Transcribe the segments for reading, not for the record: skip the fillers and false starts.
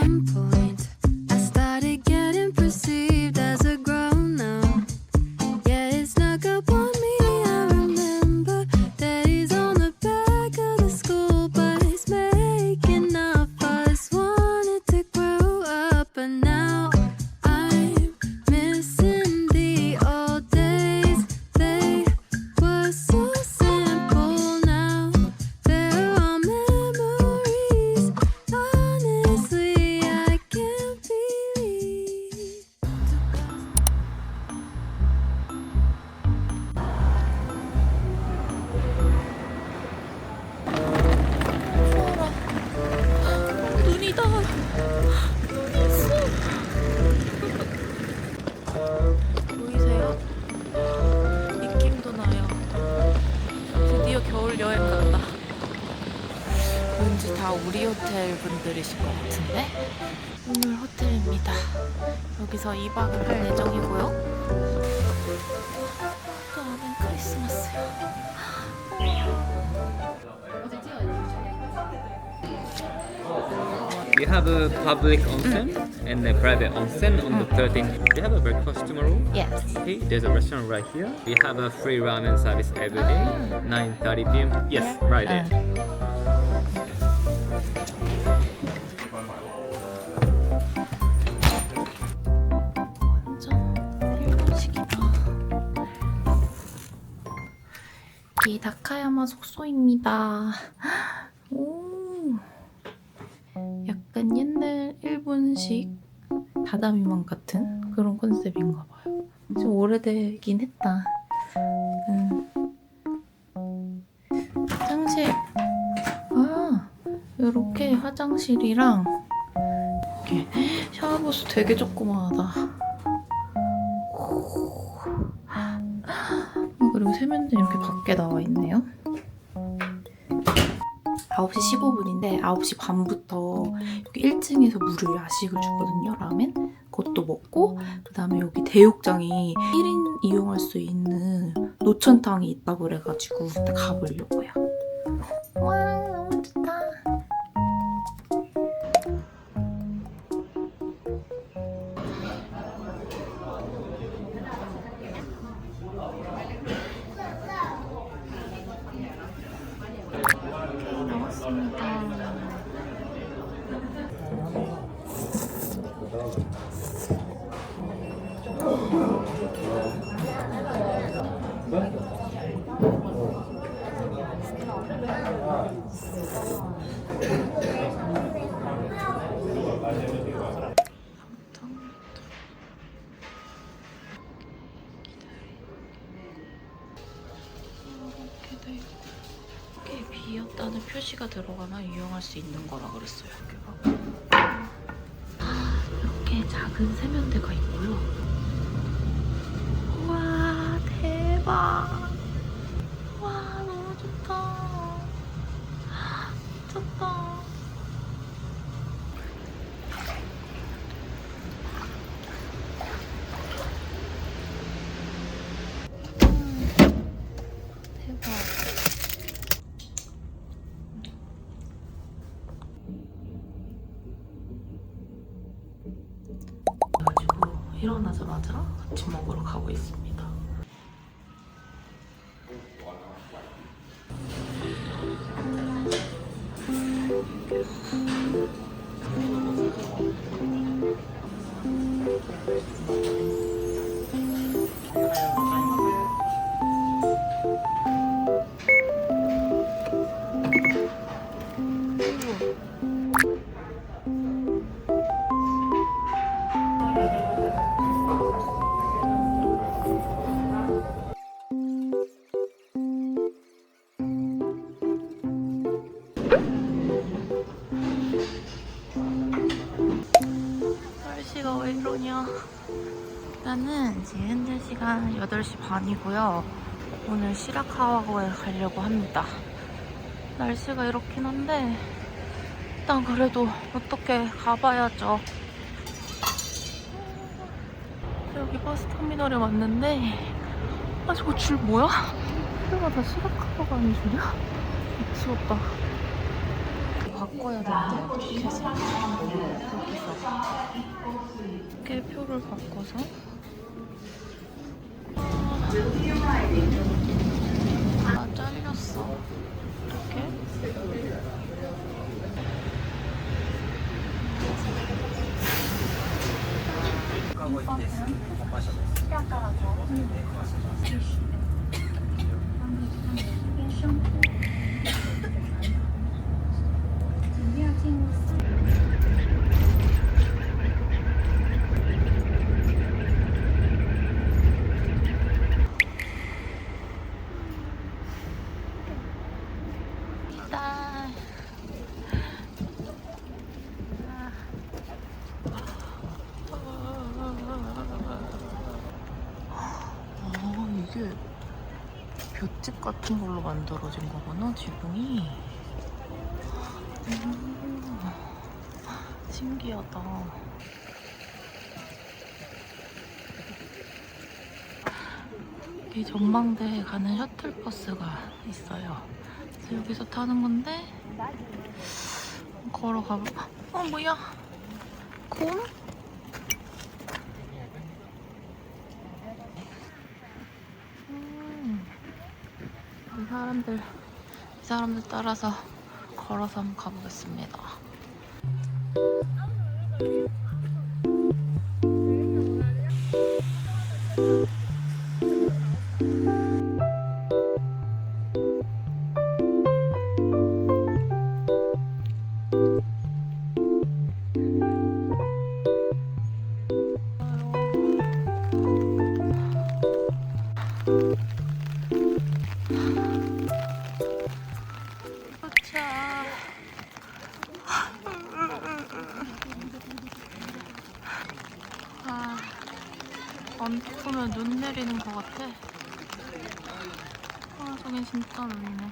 some point I started getting perceived as a grown-up. Yeah, it snuck up on me. I remember days on the back of the school bus making up us, wanted to grow up, but now I'm missing the old days. They were so simple. Now they're all memories. Honestly, I can't believe. 눈이다. 눈이 있어. 보이세요? 느낌도 나요. 드디어 겨울 여행 간다. 왠지 다 우리 호텔 분들이실 것 같은데? 오늘 호텔입니다. 여기서 2박을 할 예정이고요. 또 안엔 크리스마스요. We have a public onsen and a private onsen on the 13th. We have a breakfast tomorrow. Yes. Okay, there's a restaurant right here. We have a free ramen service every day, 9:30 p.m. Yes, right there. 완전 일본식이다. 이 다카야마 숙소입니다. 오, 약간 옛날 일본식 다다미만 같은 그런 컨셉인가 봐요. 좀 오래되긴 했다. 화장실. 아, 이렇게 화장실이랑 이렇게 샤워부스 되게 조그마하다. 그리고 세면대 이렇게 밖에 나와 있네요. 9시 15분인데 9시 반부터 여기 1층에서 물을 야식을 주거든요. 라멘. 그것도 먹고 그 다음에 여기 대욕장이 1인 이용할 수 있는 노천탕이 있다고 그래가지고 그때 가보려고요. 와, 너무 좋다. 나왔습니다. 이렇게 비었다는 표시가 들어가면 이용할 수 있는 거라 그랬어요. 이렇게 작은 세면대가 있고요. 와, 대박. 와, 너무 좋다. 미쳤다. 대박. 그래가지고 일어나자마자 같이 먹으러 가고 있습니다. 날씨가 왜 이러냐. 일단은 지금 현재 시간 8시 반이고요. 오늘 시라카와고에 가려고 합니다. 날씨가 이렇긴 한데 일단 그래도 어떻게 가봐야죠. 여기 버스터미널에 왔는데 아, 저거 줄 뭐야? 이거 다 시라카와 가는 줄이야? 미치겠다. 바꿔야 되는데 어떻게 해서 여기서 이렇게 표를 바꿔서 잘렸어. 이렇게 이게 볏짚 같은 걸로 만들어진 거구나, 지붕이. 신기하다. 이 전망대에 가는 셔틀버스가 있어요. 그래서 여기서 타는 건데 걸어가볼까? 뭐야? 곰? 이 사람들 따라서 걸어서 한번 가보겠습니다. 언뜻 보면 눈 내리는 것 같아. 저긴 진짜 눈이네.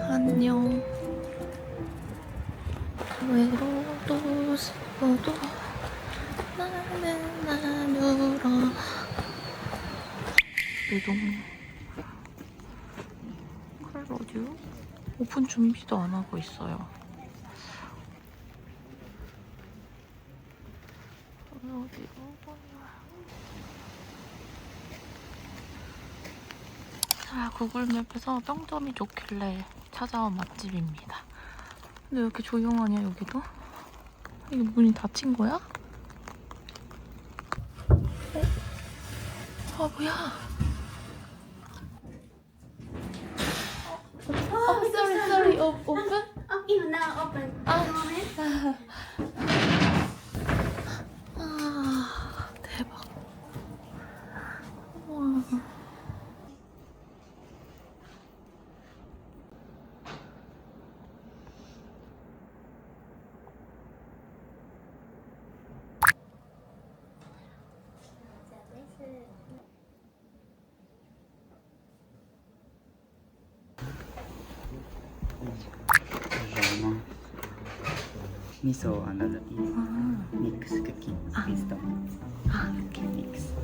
안녕. 외로워도 슬퍼도 나는 나누러 이동. 클로즈? 오픈 준비도 안 하고 있어요. 어디로 가야? 자, 구글맵에서 평점이 좋길래 찾아온 맛집입니다. 근데 왜 이렇게 조용하냐, 여기도? 이게 문이 닫힌 거야? 뭐야? sorry, open? Even now open. 대박. 우와. miso another mix cookie with the 이렇게. mix.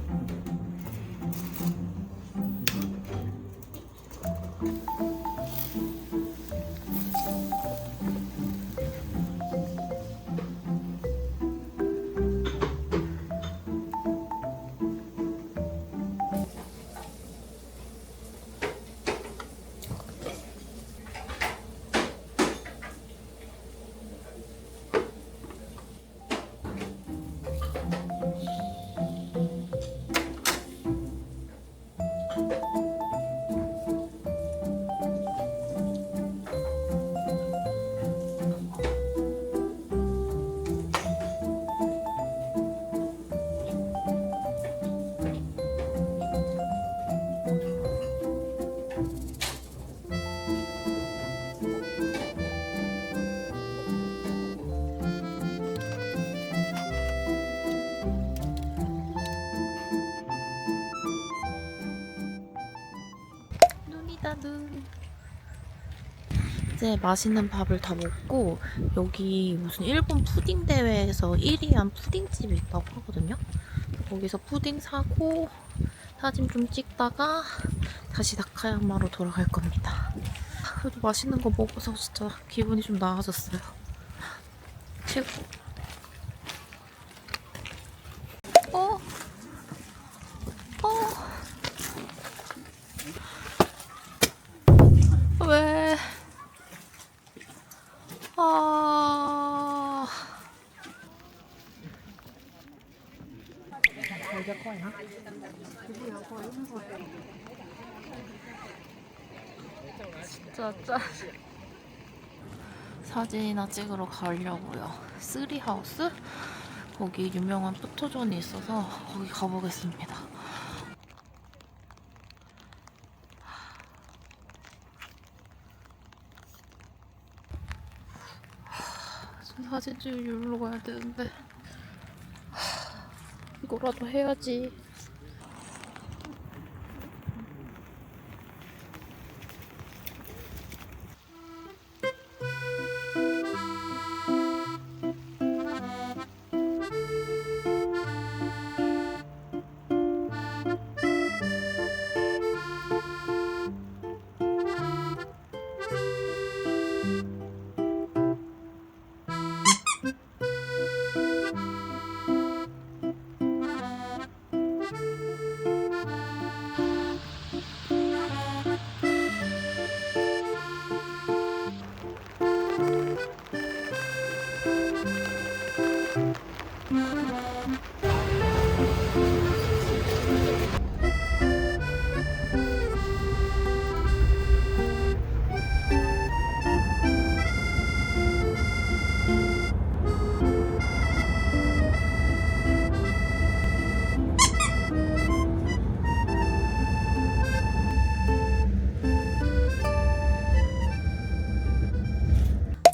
이제 맛있는 밥을 다 먹고 여기 무슨 일본 푸딩 대회에서 1위 한 푸딩집이 있다고 하거든요. 거기서 푸딩 사고 사진 좀 찍다가 다시 다카야마로 돌아갈 겁니다. 그래도 맛있는 거 먹어서 진짜 기분이 좀 나아졌어요. 최고. 왜? 진짜 짠. 사진이나 찍으러 가려고요. 쓰리하우스? 거기 유명한 포토존이 있어서 거기 가보겠습니다. 사진 찍으러 가야 되는데 이거라도 해야지.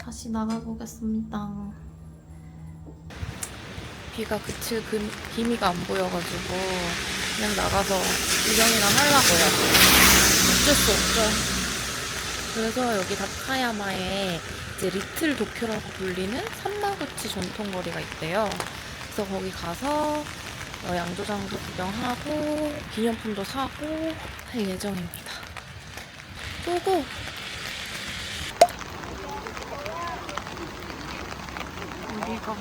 다시 나가보겠습니다. 비가 그칠 기미가 안 보여가지고 그냥 나가서 구경이나 하려고요. 어쩔 수 없죠. 그래서 여기 다카야마에 이제 리틀 도쿄라고 불리는 산마구치 전통거리가 있대요. 그래서 거기 가서 양조장도 구경하고 기념품도 사고 할 예정입니다. 고고! 우리가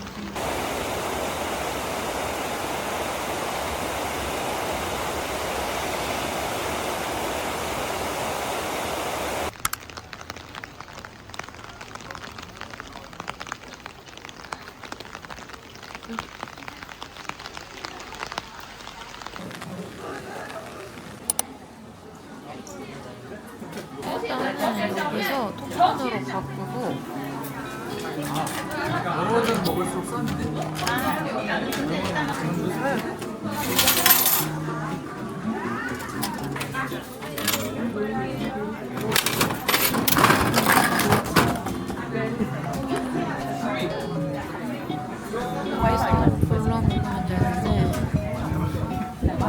일단 여기서 통관으로 바꾸고 골라먹으면 되는데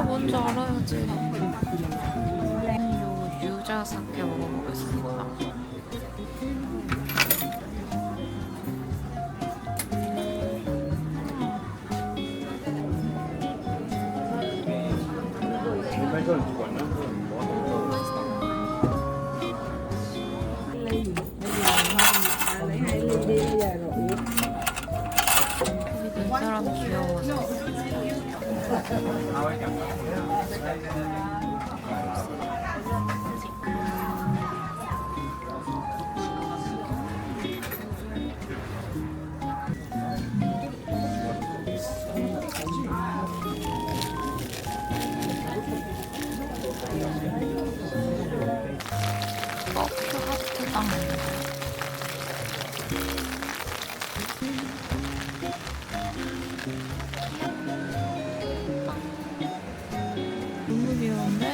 뭔지 알아야지. 요 유자사케 먹어보겠습니다. 이 사람 귀여워서. 하트당. 너무 귀여운데?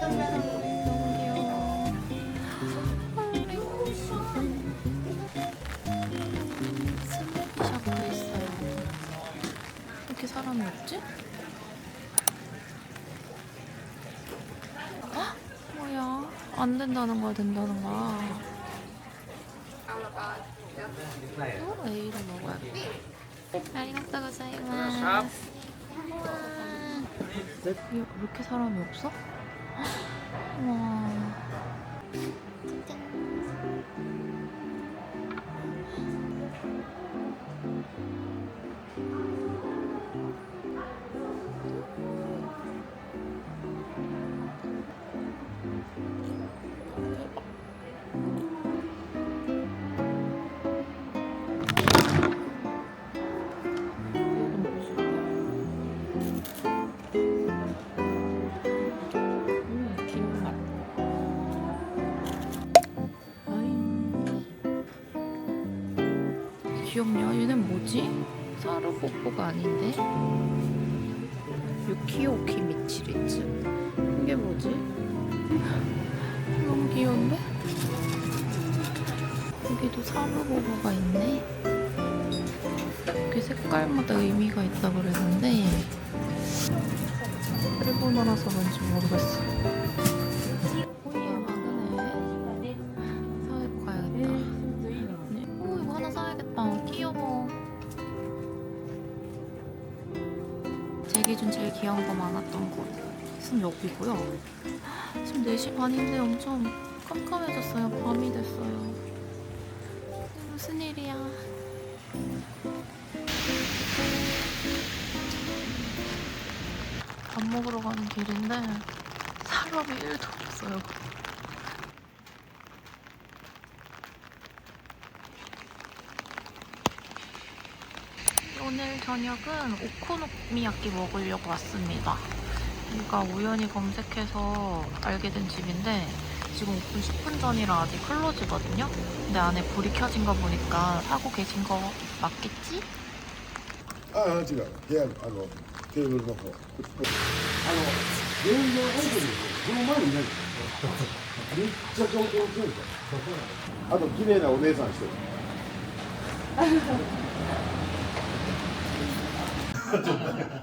너무 귀여워. 스냅샷도 있어요. 이렇게 사람이 없지? 안 된다는 거야, 된다는 거야. A를 먹어야 돼. 아리가또 고자이마스. 왜 이렇게 사람이 없어? 와. 김맛. 귀엽냐? 얘는 뭐지? 사르뽀뽀가 아닌데? 유키오키 미치리츠. 이게 뭐지? 너무 귀여운데? 여기도 사르뽀뽀가 있네. 이렇게 색깔마다 의미가 있다 그랬는데 일본어라서 그런지 모르겠어. 오예 많으네. 사입고 가야겠다. 네. 오, 이거 하나 사야겠다. 귀여워. 제 기준 제일 귀여운 거 많았던 곳은 여기고요. 지금 4시 반인데 엄청 깜깜해졌어요. 밤이 됐어요. 무슨 일이야? 밥 먹으러 가는 길인데 사람이 1도 없어요. 오늘 저녁은 오코노미야끼 먹으려고 왔습니다. 여기가 우연히 검색해서 알게 된 집인데 지금 오픈 10분 전이라 아직 클로즈거든요. 근데 안에 불이 켜진 거 보니까 하고 계신 거 맞겠지? ああ違う部屋のテーブルの方全然奥にこの前にいないめっちゃ上手ですよあと綺麗なお姉さんしてる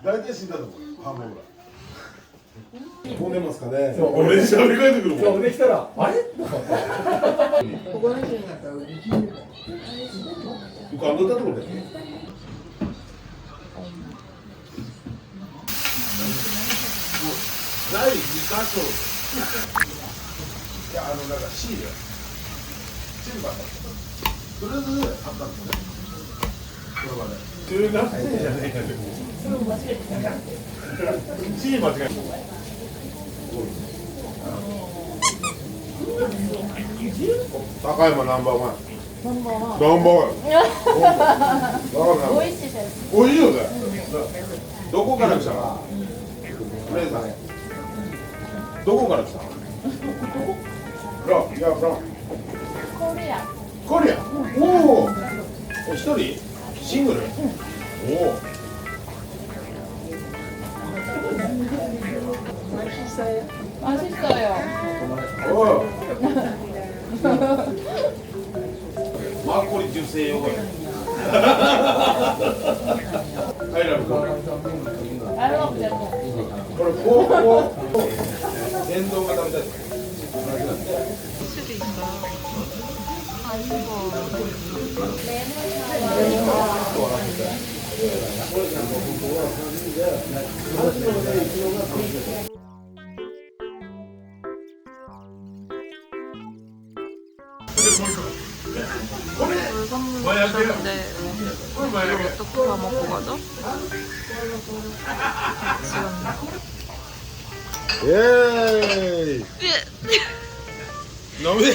大体死んだと思う半分ぐらい飛んでますかね俺に喋りかけてくるもんそうできたらあれここの人になったら浮かんだところで第2箇所いやなんかシールバーだったとりあえずあったんですねこれはね中学生じゃねえかねそれを間違えてなかった1位間違えた高山ナンバーワンナンバーワンおいしいですおいしいよねどこから来たのレイさんどこから来たのいやコリアおお一人シングルおお맛있어요. 막걸리 주세요.これ電動が食べたい。수도 있어. 아 이거. 물 선물 주셨는데 이걸 어떻게 다 먹고 가죠? 예이. 너무 돼.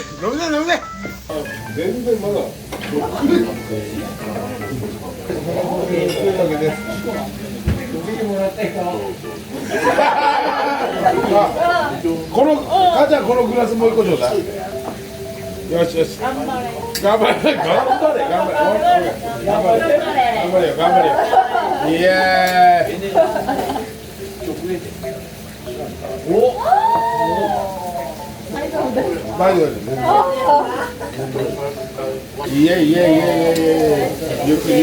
全然まだこの母ちゃんこのグラスもう一個ちょうだい。よしよし。頑張れよ。イエーイ。お。大丈夫です。いえゆっくり。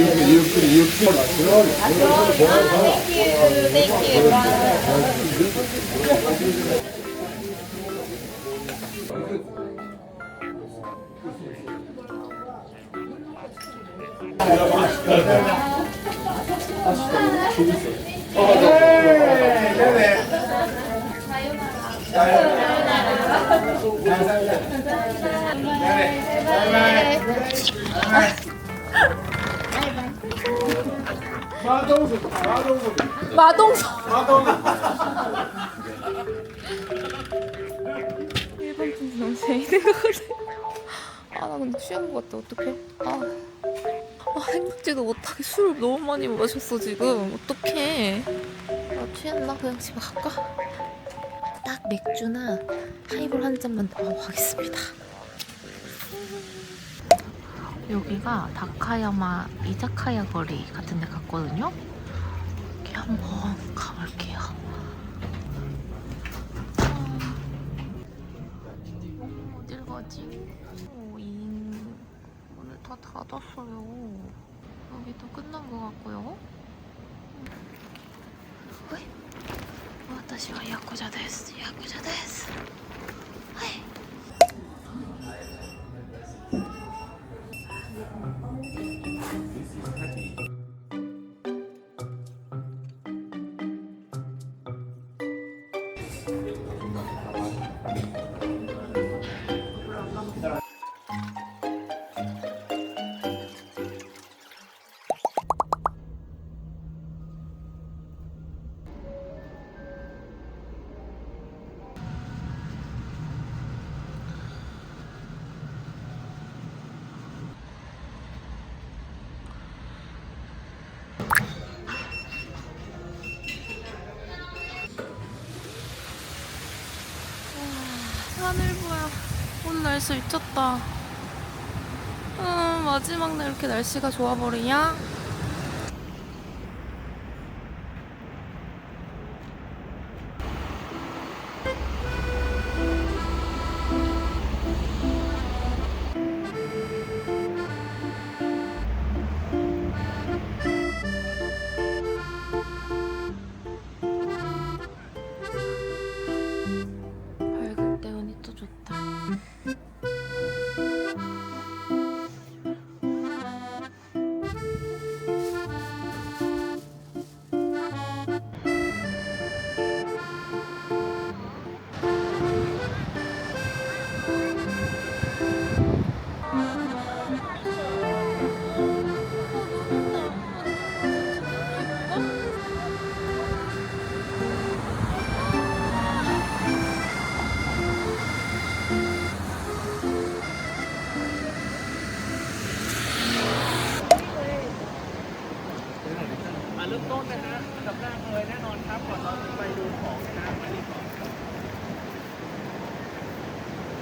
마동석. 일본 분이 너무 재밌는 것 같아. 아, 나 근데 취한 것 같아. 어떡해? 행복지도 못하게 술을 너무 많이 마셨어 지금. 어떡해? 나 취했나? 그냥 집에 갈까? 딱 맥주나 하이볼 한 잔만 더 하겠습니다. 여기가 다카야마 이자카야 거리 같은 데 갔거든요. 여기 한번 가볼게요. 어딜 가지? 오늘 다 닫았어요. 여기도 끝난 것 같고요. 왜? 私はヤクザです。ヤクザです。はい。 하늘 보여. 오늘 날씨 미쳤다. 마지막 날 이렇게 날씨가 좋아버리냐? 밝을 때 운이 또 좋다.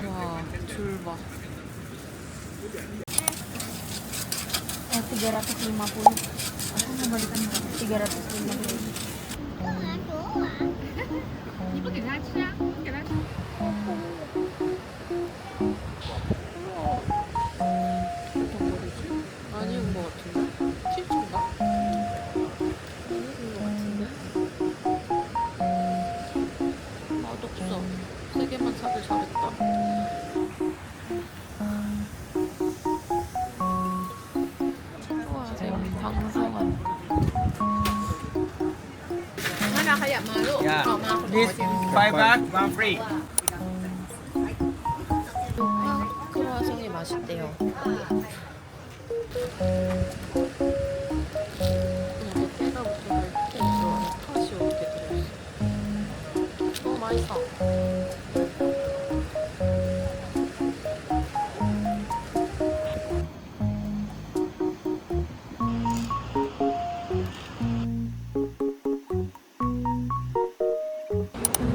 와, 줄 봐. 350. Aku mau balikan 350. 아니온 것 같은데? 7초인가? 아니온 것 같은데? 맛없어. 3개만 사길 잘했다. 친구야, 여기 방송한. Yeah. This 5 baht, 1 free. 크로아상이 맛있대요. 이게 때가 붙어 이렇게 들어와. 팥이 어떻게 들어있어? 너무 맛있어.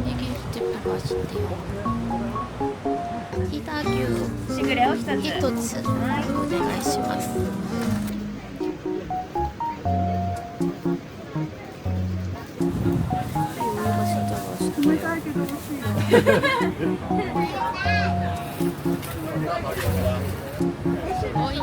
이게 맛있대요. 히다규 1つお願いします。우유가 진짜 맛있대요. 어이.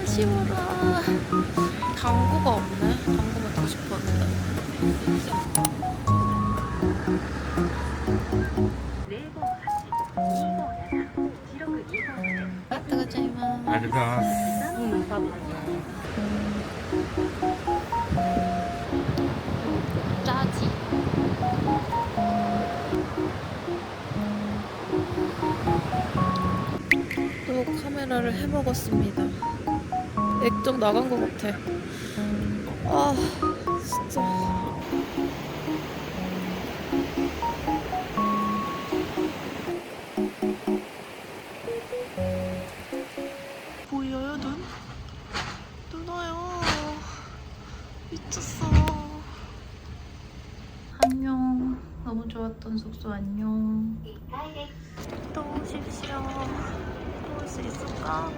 시무라. 당구가 없네. 당구 먹고 싶었는데. 짜지. 또 카메라를 해먹었습니다. 액정 나간 것 같아. 아, 진짜. 보여요, 눈? 눈 와요. 미쳤어. 안녕. 너무 좋았던 숙소 안녕. 또 오십시오. 또 올 수 있을까?